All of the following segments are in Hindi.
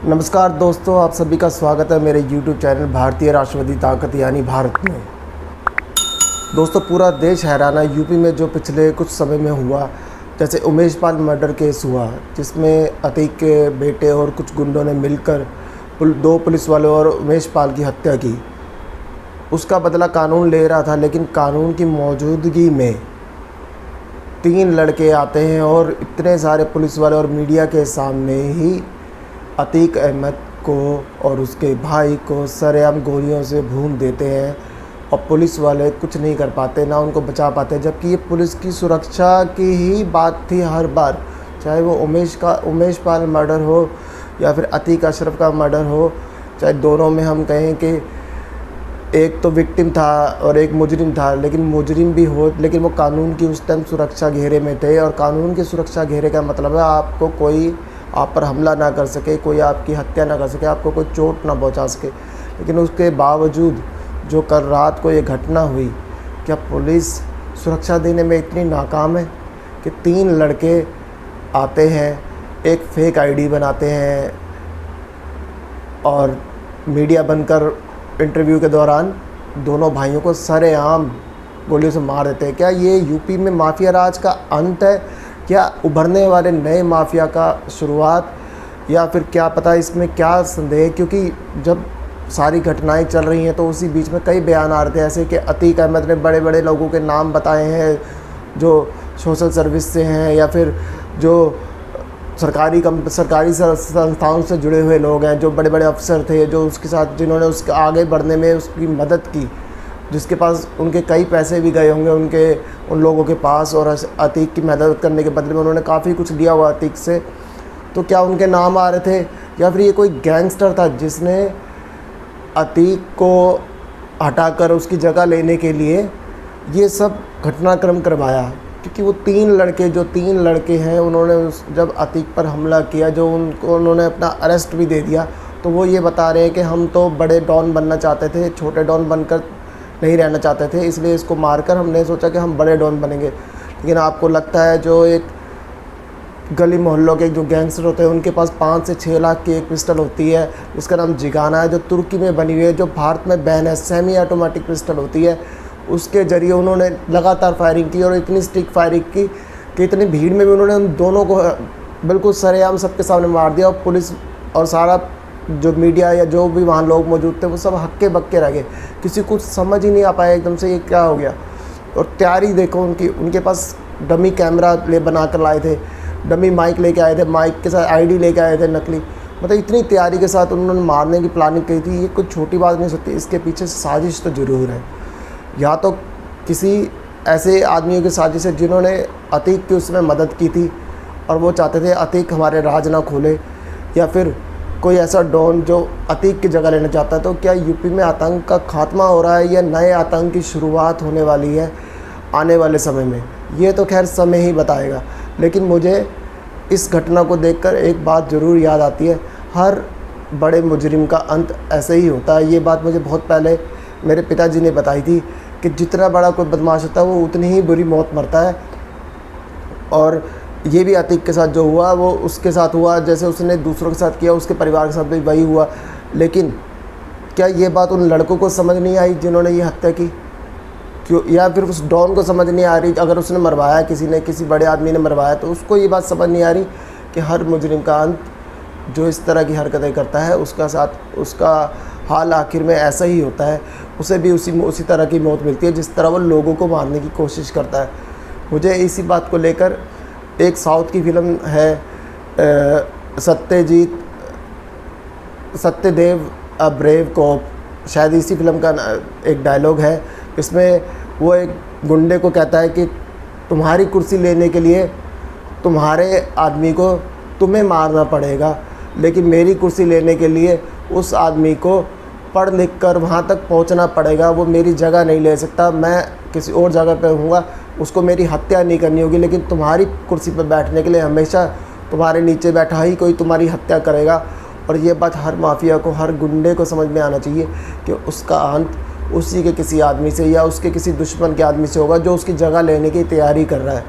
नमस्कार दोस्तों, आप सभी का स्वागत है मेरे YouTube चैनल भारतीय राष्ट्रवादी ताकत यानी भारत में। दोस्तों, पूरा देश हैरान है यूपी में जो पिछले कुछ समय में हुआ। जैसे उमेश पाल मर्डर केस हुआ, जिसमें अतीक के बेटे और कुछ गुंडों ने मिलकर दो पुलिस वालों और उमेश पाल की हत्या की। उसका बदला कानून ले रहा था, लेकिन कानून की मौजूदगी में 3 लड़के आते हैं और इतने सारे पुलिस वाले और मीडिया के सामने ही अतीक अहमद को और उसके भाई को सरेआम गोलियों से भून देते हैं और पुलिस वाले कुछ नहीं कर पाते, ना उनको बचा पाते। जबकि ये पुलिस की सुरक्षा की ही बात थी हर बार, चाहे वो उमेश पाल मर्डर हो या फिर अतीक अशरफ का मर्डर हो। चाहे दोनों में हम कहें कि एक तो विक्टिम था और एक मुजरिम था, लेकिन मुजरिम भी हो, लेकिन वो कानून की उस टाइम सुरक्षा घेरे में थे। और कानून की सुरक्षा घेरे का मतलब है आपको कोई आप पर हमला ना कर सके, कोई आपकी हत्या ना कर सके, आपको कोई चोट ना पहुंचा सके। लेकिन उसके बावजूद जो कल रात को ये घटना हुई, क्या पुलिस सुरक्षा देने में इतनी नाकाम है कि 3 लड़के आते हैं, एक फेक आईडी बनाते हैं और मीडिया बनकर इंटरव्यू के दौरान दोनों भाइयों को सरेआम गोलियों से मार देते हैं। क्या ये यूपी में माफिया राज का अंत है? क्या उभरने वाले नए माफिया का शुरुआत? या फिर क्या पता इसमें क्या संदेह? क्योंकि जब सारी घटनाएं चल रही हैं तो उसी बीच में कई बयान आ रहे थे, ऐसे कि अतीक अहमद ने बड़े बड़े लोगों के नाम बताए हैं जो सोशल सर्विस से हैं या फिर जो सरकारी संस्थाओं से जुड़े हुए लोग हैं, जो बड़े बड़े अफसर थे, जो उसके साथ जिन्होंने उसके आगे बढ़ने में उसकी मदद की, जिसके पास उनके कई पैसे भी गए होंगे उन लोगों के पास, और अतीक की मदद करने के बदले में उन्होंने काफ़ी कुछ लिया हुआ अतीक से। तो क्या उनके नाम आ रहे थे? या फिर ये कोई गैंगस्टर था जिसने अतीक को हटाकर उसकी जगह लेने के लिए ये सब घटनाक्रम करवाया? क्योंकि वो 3 लड़के हैं, उन्होंने जब अतीक पर हमला किया, जो उन्होंने अपना अरेस्ट भी दे दिया, तो वो ये बता रहे हैं कि हम तो बड़े डॉन बनना चाहते थे, छोटे डॉन बनकर नहीं रहना चाहते थे, इसलिए इसको मारकर हमने सोचा कि हम बड़े डॉन बनेंगे। लेकिन आपको लगता है जो एक गली मोहल्लों के जो गैंगस्टर होते हैं उनके पास 5 से 6 लाख की एक पिस्टल होती है, उसका नाम जिगाना है, जो तुर्की में बनी हुई है, जो भारत में बैन है, सेमी ऑटोमेटिक पिस्टल होती है। उसके ज़रिए उन्होंने लगातार फायरिंग की और इतनी स्टिक फायरिंग की कि इतनी भीड़ में भी उन्होंने उन दोनों को बिल्कुल सरेआम सबके सामने मार दिया। और पुलिस और सारा जो मीडिया या जो भी वहाँ लोग मौजूद थे वो सब हक्के बक्के रह गए, किसी कुछ समझ ही नहीं आ पाया एकदम से ये क्या हो गया। और तैयारी देखो उनके पास डमी कैमरा बना कर लाए थे, डमी माइक लेके आए थे, माइक के साथ आईडी लेके आए थे नकली। मतलब इतनी तैयारी के साथ उन्होंने मारने की प्लानिंग की थी। ये कोई छोटी बात नहीं सकती, इसके पीछे साजिश तो ज़रूर है। या तो किसी ऐसे आदमियों की साजिश है जिन्होंने अतीक की उसमें मदद की थी और वो चाहते थे अतीक हमारे राज ना खोले, या फिर कोई ऐसा डॉन जो अतीक की जगह लेना चाहता है। तो क्या यूपी में आतंक का खात्मा हो रहा है या नए आतंक की शुरुआत होने वाली है आने वाले समय में? ये तो खैर समय ही बताएगा। लेकिन मुझे इस घटना को देखकर एक बात ज़रूर याद आती है, हर बड़े मुजरिम का अंत ऐसे ही होता है। ये बात मुझे बहुत पहले मेरे पिताजी ने बताई थी कि जितना बड़ा कोई बदमाश होता है वो उतनी ही बुरी मौत मरता है। और ये भी अतीक के साथ जो हुआ वो उसके साथ हुआ, जैसे उसने दूसरों के साथ किया उसके परिवार के साथ भी वही हुआ। लेकिन क्या ये बात उन लड़कों को समझ नहीं आई जिन्होंने ये हत्या की? क्यों? या फिर उस डॉन को समझ नहीं आ रही? अगर उसने मरवाया, किसी बड़े आदमी ने मरवाया, तो उसको ये बात समझ नहीं आ रही कि हर मुजरिम का अंत जो इस तरह की हरकतें करता है उसका हाल आखिर में ऐसा ही होता है। उसे भी उसी तरह की मौत मिलती है जिस तरह वो लोगों को मारने की कोशिश करता है। मुझे इसी बात को लेकर एक साउथ की फिल्म है सत्यदेव अ ब्रेव कॉप, शायद इसी फिल्म का एक डायलॉग है। इसमें वो एक गुंडे को कहता है कि तुम्हारी कुर्सी लेने के लिए तुम्हारे आदमी को तुम्हें मारना पड़ेगा, लेकिन मेरी कुर्सी लेने के लिए उस आदमी को पढ़ लिख कर वहाँ तक पहुँचना पड़ेगा। वो मेरी जगह नहीं ले सकता, मैं किसी और जगह पे हूँगा, उसको मेरी हत्या नहीं करनी होगी, लेकिन तुम्हारी कुर्सी पर बैठने के लिए हमेशा तुम्हारे नीचे बैठा ही कोई तुम्हारी हत्या करेगा। और ये बात हर माफिया को, हर गुंडे को समझ में आना चाहिए कि उसका अंत उसी के किसी आदमी से या उसके किसी दुश्मन के आदमी से होगा जो उसकी जगह लेने की तैयारी कर रहा है।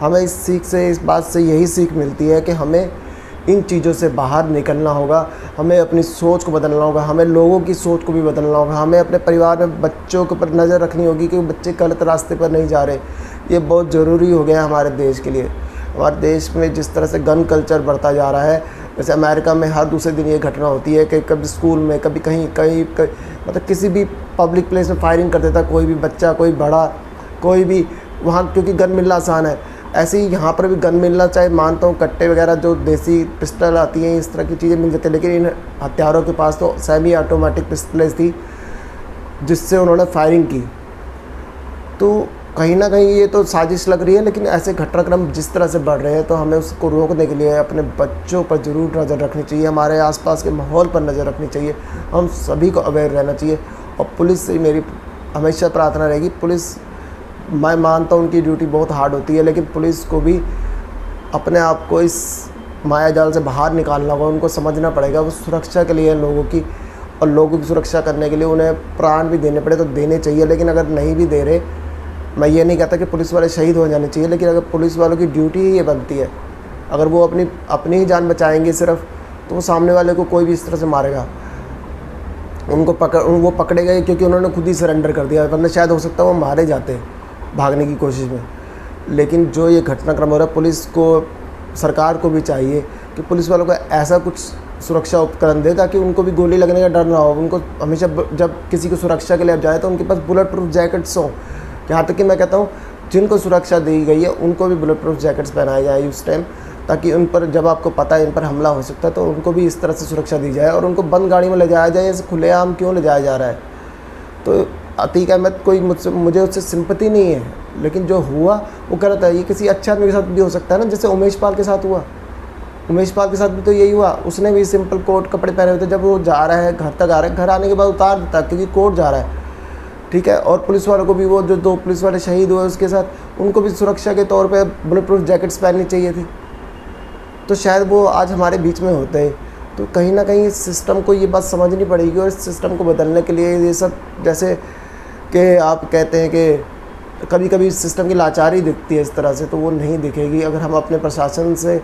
हमें इस बात से यही सीख मिलती है कि हमें इन चीज़ों से बाहर निकलना होगा। हमें अपनी सोच को बदलना होगा, हमें लोगों की सोच को भी बदलना होगा, हमें अपने परिवार में बच्चों के ऊपर नज़र रखनी होगी कि बच्चे गलत रास्ते पर नहीं जा रहे। ये बहुत ज़रूरी हो गया है हमारे देश के लिए। हमारे देश में जिस तरह से गन कल्चर बढ़ता जा रहा है, जैसे अमेरिका में हर दूसरे दिन ये घटना होती है कि कभी स्कूल में, कभी कहीं मतलब किसी भी पब्लिक प्लेस में फायरिंग कर देता कोई भी बच्चा, कोई बड़ा, कोई भी वहाँ, क्योंकि गन मिलना आसान है। ऐसे ही यहाँ पर भी गन मिलना चाहिए। मानता हूँ कट्टे वगैरह जो देसी पिस्टल आती हैं, इस तरह की चीज़ें मिल जाती हैं, लेकिन इन हत्यारों के पास तो सेमी ऑटोमेटिक पिस्टलें थी जिससे उन्होंने फायरिंग की। तो कहीं ना कहीं ये तो साजिश लग रही है, लेकिन ऐसे घटनाक्रम जिस तरह से बढ़ रहे हैं तो हमें उसको रोकने के लिए अपने बच्चों पर ज़रूर नज़र रखनी चाहिए, हमारे आसपास के माहौल पर नज़र रखनी चाहिए, हम सभी को अवेयर रहना चाहिए। और पुलिस से मेरी हमेशा प्रार्थना रहेगी, पुलिस, मैं मानता हूँ उनकी ड्यूटी बहुत हार्ड होती है, लेकिन पुलिस को भी अपने आप को इस माया जाल से बाहर निकालना होगा। उनको समझना पड़ेगा वो सुरक्षा के लिए लोगों की, और लोगों की सुरक्षा करने के लिए उन्हें प्राण भी देने पड़े तो देने चाहिए। लेकिन अगर नहीं भी दे रहे, मैं ये नहीं कहता कि पुलिस वाले शहीद हो जाने चाहिए, लेकिन अगर पुलिस वालों की ड्यूटी ही ये बनती है, अगर वो अपनी ही जान बचाएंगे सिर्फ, तो वो सामने वाले को कोई भी इस तरह से मारेगा, वो पकड़ेगा ही, क्योंकि उन्होंने खुद ही सरेंडर कर दिया, वरना शायद हो सकता है वो मारे जाते भागने की कोशिश में। लेकिन जो ये घटनाक्रम हो रहा है, पुलिस को, सरकार को भी चाहिए कि पुलिस वालों को ऐसा कुछ सुरक्षा उपकरण दे ताकि उनको भी गोली लगने का डर ना हो। उनको हमेशा जब किसी को सुरक्षा के लिए जाए तो उनके पास बुलेट प्रूफ जैकेट्स हों। यहाँ तक कि मैं कहता हूँ जिनको सुरक्षा दी गई है उनको भी बुलेट प्रूफ जैकेट्स पहनाए जाए उस टाइम, ताकि उन पर, जब आपको पता है इन पर हमला हो सकता है, तो उनको भी इस तरह से सुरक्षा दी जाए और उनको बंद गाड़ी में ले जाया जाए। ऐसे खुलेआम क्यों ले जाया जा रहा है? तो अतीक अहमद, कोई मुझे उससे सिंपैथी नहीं है, लेकिन जो हुआ वो गलत है। ये किसी अच्छे आदमी के साथ भी हो सकता है ना, जैसे उमेश पाल के साथ हुआ। उमेश पाल के साथ भी तो यही हुआ, उसने भी सिंपल कोट कपड़े पहने हुए थे। जब वो जा रहा है, घर तक आ रहा है, घर आने के बाद उतार देता क्योंकि कोर्ट जा रहा है, ठीक है। और पुलिस वालों को भी, वो जो 2 पुलिस वाले शहीद हुए उसके साथ, उनको भी सुरक्षा के तौर पे बुलेट प्रूफ जैकेट्स पहननी चाहिए थी, तो शायद वो आज हमारे बीच में होते हैं। तो कहीं ना कहीं इस सिस्टम को ये बात समझनी पड़ेगी, और इस सिस्टम को बदलने के लिए ये सब, जैसे कि आप कहते हैं कि कभी कभी इस सिस्टम की लाचारी दिखती है इस तरह से, तो वो नहीं दिखेगी अगर हम अपने प्रशासन से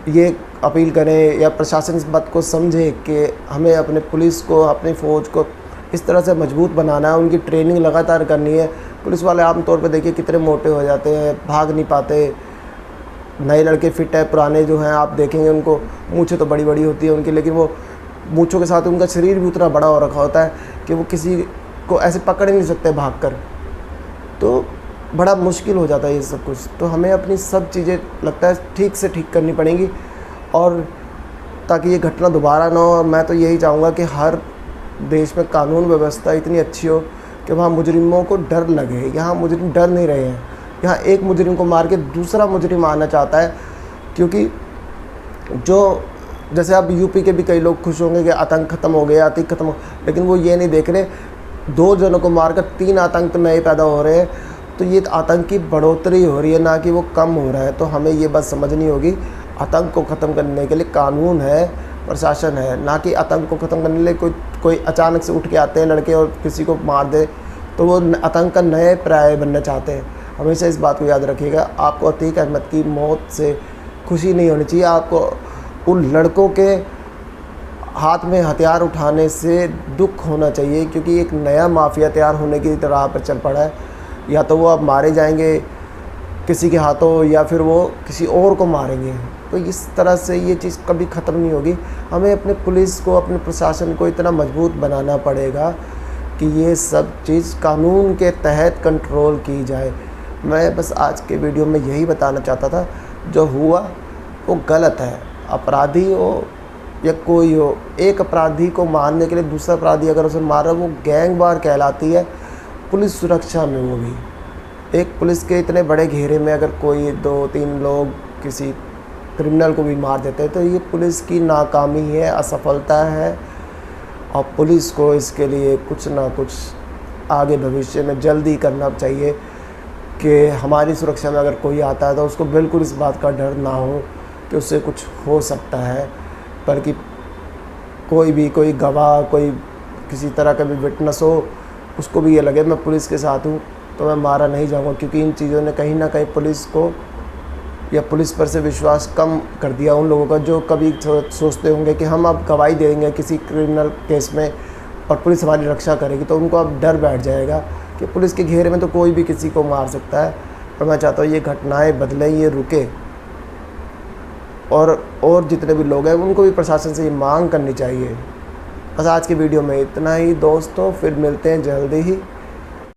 ये अपील करें, या प्रशासन इस बात को समझे कि हमें अपने पुलिस को, अपनी फ़ौज को इस तरह से मजबूत बनाना है, उनकी ट्रेनिंग लगातार करनी है। पुलिस वाले आमतौर पर देखिए कितने मोटे हो जाते हैं, भाग नहीं पाते। नए लड़के फिट है, पुराने जो हैं आप देखेंगे उनको मूँछें तो बड़ी बड़ी होती है उनकी, लेकिन वो मूँछों के साथ उनका शरीर भी उतना बड़ा हो रखा होता है कि वो किसी को ऐसे पकड़ ही नहीं सकते भाग कर, तो बड़ा मुश्किल हो जाता है ये सब कुछ। तो हमें अपनी सब चीज़ें लगता है ठीक से ठीक करनी पड़ेंगी, और ताकि ये घटना दोबारा ना हो। और मैं तो यही चाहूँगा कि हर देश में कानून व्यवस्था इतनी अच्छी हो कि वहाँ मुजरिमों को डर लगे। यहाँ मुजरिम डर नहीं रहे हैं, यहाँ एक मुजरिम को मार के दूसरा मुजरिम आना चाहता है, क्योंकि जो, जैसे अब यूपी के भी कई लोग खुश होंगे कि आतंक खत्म हो गया, आतंक खत्म हो, लेकिन वो ये नहीं देख रहे 2 जनों को मारकर 3 आतंक नए पैदा हो रहे हैं। तो ये आतंक की बढ़ोतरी हो रही है, ना कि वो कम हो रहा है। तो हमें ये बात समझनी होगी, आतंक को ख़त्म करने के लिए कानून है, प्रशासन है, ना कि आतंक को ख़त्म करने के लिए कोई अचानक से उठ के आते हैं लड़के और किसी को मार दे, तो वो आतंक का नए पर्याय बनना चाहते हैं। हमेशा इस बात को याद रखिएगा। आपको अतीक अहमद की मौत से खुशी नहीं होनी चाहिए, आपको उन लड़कों के हाथ में हथियार उठाने से दुख होना चाहिए, क्योंकि एक नया माफिया तैयार होने की राह पर चल पड़ा है। या तो वो अब मारे जाएंगे किसी के हाथों, या फिर वो किसी और को मारेंगे। तो इस तरह से ये चीज़ कभी ख़त्म नहीं होगी। हमें अपने पुलिस को, अपने प्रशासन को इतना मजबूत बनाना पड़ेगा कि ये सब चीज़ कानून के तहत कंट्रोल की जाए। मैं बस आज के वीडियो में यही बताना चाहता था, जो हुआ वो गलत है। अपराधी हो या कोई हो, एक अपराधी को मारने के लिए दूसरा अपराधी अगर उसे मार रहा है, वो गैंगवार कहलाती है पुलिस सुरक्षा में। वो भी एक पुलिस के इतने बड़े घेरे में अगर कोई 2-3 लोग किसी क्रिमिनल को भी मार देते हैं, तो ये पुलिस की नाकामी है, असफलता है। और पुलिस को इसके लिए कुछ ना कुछ आगे भविष्य में जल्दी करना चाहिए कि हमारी सुरक्षा में अगर कोई आता है तो उसको बिल्कुल इस बात का डर ना हो कि उससे कुछ हो सकता है, बल्कि कोई गवाह, कोई किसी तरह का भी विटनेस हो, उसको भी ये लगे मैं पुलिस के साथ हूँ तो मैं मारा नहीं जाऊँगा। क्योंकि इन चीज़ों ने कहीं ना कहीं पुलिस को या पुलिस पर से विश्वास कम कर दिया उन लोगों का जो कभी सोचते होंगे कि हम अब गवाही देंगे किसी क्रिमिनल केस में और पुलिस हमारी रक्षा करेगी, तो उनको अब डर बैठ जाएगा कि पुलिस के घेरे में तो कोई भी किसी को मार सकता है। और मैं चाहता हूँ ये घटनाएं बदलें, ये रुके, और जितने भी लोग हैं उनको भी प्रशासन से ये मांग करनी चाहिए। बस आज की वीडियो में इतना ही दोस्तों, फिर मिलते हैं जल्दी ही।